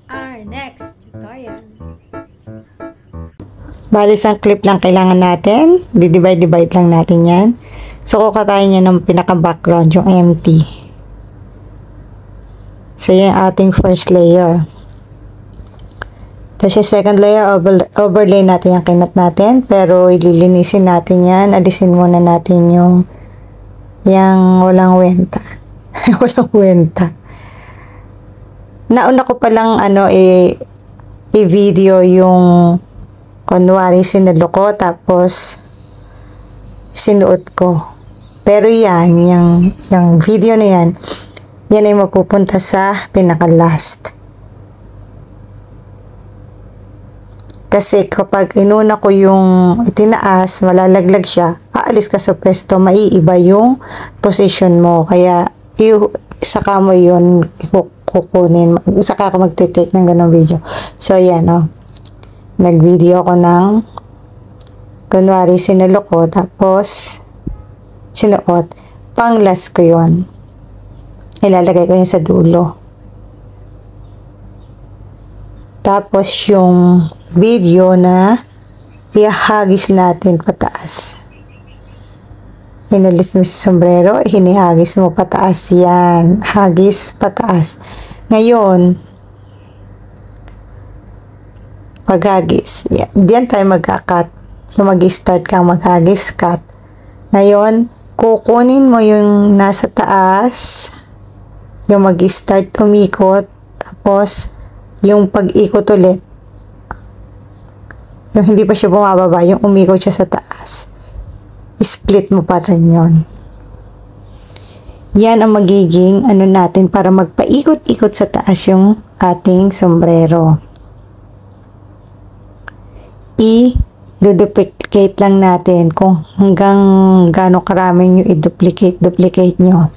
our next tutorial. Bali, isang clip lang kailangan natin. Di-divide lang natin yan. So, kukatayin niya ng pinaka-background, yung empty. So, yan yung ating first layer. Tapos yung second layer, overlay natin yung kinat natin. Pero, ililinisin natin yan. Alisin muna natin yung walang wenta. Walang wenta. Nauna ko palang i-video yung kunwari sinulo ko tapos sinuot ko. Pero yan, yung video na yan ay mapupunta sa pinaka-last. Kasi kapag inuna ko yung itinaas, malalaglag siya, aalis ka sa pwesto, maiiba yung position mo. Kaya, saka mo yun kukunin. Saka ako magtitake ng ganong video. So, yan, nag-video ko ng kunwari sinulo ko, tapos sinuot. Pang last ko yun. Ilalagay ko yun sa dulo. Tapos, yung video na ihagis natin pataas. Inalis mo sa sombrero, hinihagis mo pataas yan. Hagis pataas. Ngayon, paghagis, diyan tayo mag-cut. Yung mag-start kang maghagis, cut. Ngayon, kukunin mo yung nasa taas, yung mag-start umikot, tapos, yung pag-ikot ulit, yung hindi pa siya bumababa, yung umikot siya sa taas, split mo pa rin yun. Yan ang magiging natin para magpaikot-ikot sa taas yung ating sombrero. I-duplicate lang natin kung hanggang gaano karaming yung i-duplicate nyo.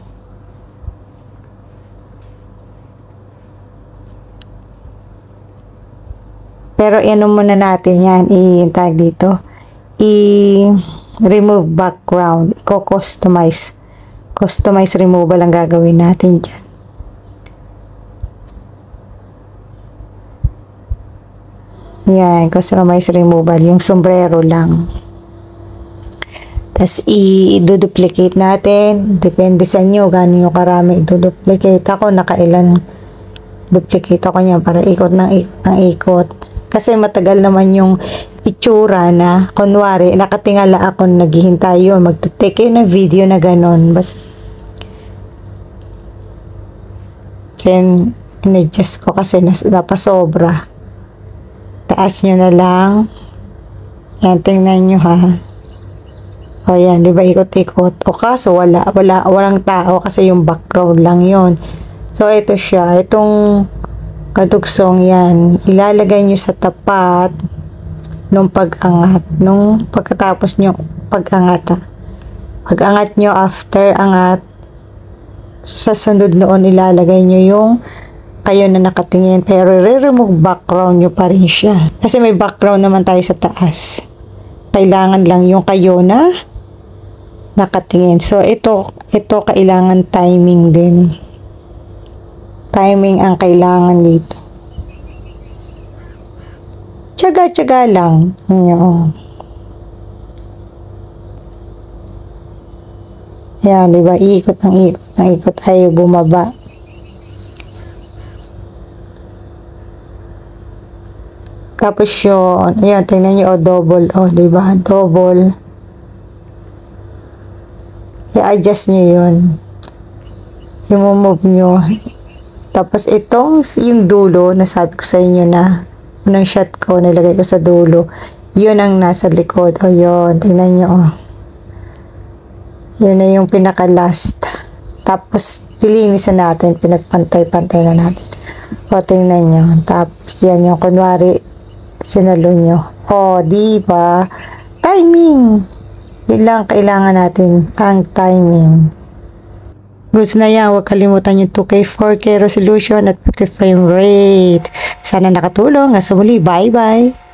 Pero muna natin yan, i-tag dito. I-remove background. I-customize. Customize removal ang gagawin natin dyan. Yan, customize removal. Yung sombrero lang. Tapos, i-duplicate natin. Depende sa inyo, gano'n yung karami i-duplicate. Ako, nakailan duplicate ako niya para ikot ng ikot. Kasi matagal naman yung itsura na, kunwari, nakatingala ako, naghihintay yun, magtutake ng video na ganon. Basta, then, in-adjust ko kasi napasobra. Taas nyo na lang. Yan, tingnan nyo ha. O yan, di ba ikot-ikot? O kaso, walang tao kasi yung background lang yon. So, ito siya. Itong kadugsong yan, ilalagay nyo sa tapat nung pag-angat. Nung pagkatapos nyo pag-angat. Pag-angat nyo, after angat, sa sunod noon ilalagay nyo yung kayo na nakatingin. Pero re-remove background nyo pa rin siya. Kasi may background naman tayo sa taas. Kailangan lang yung kayo na nakatingin. So, ito kailangan timing din. Timing ang kailangan dito. Tiyaga-tiyaga lang. Yan, diba? Iikot ng ikot ay bumaba. Tapos yun, ayan, tingnan nyo, double, diba? Double. I-adjust nyo yun. I-move nyo. Tapos yung dulo, nasabi ko sa inyo na unang shot ko, nilagay ko sa dulo. Yun ang nasa likod. O yun, tingnan nyo. Yun na yung pinaka-last. Tapos, dilinisan natin, pinagpantay-pantay na natin. O, tingnan nyo. Tapos, yan yung kunwari, sinalo nyo. O, diba? Timing! Yun lang kailangan natin, ang timing. Goods na yan, huwag kalimutan yung 2K, 4K resolution at 50 frame rate. Sana nakatulong. Hanggang sa muli, bye-bye!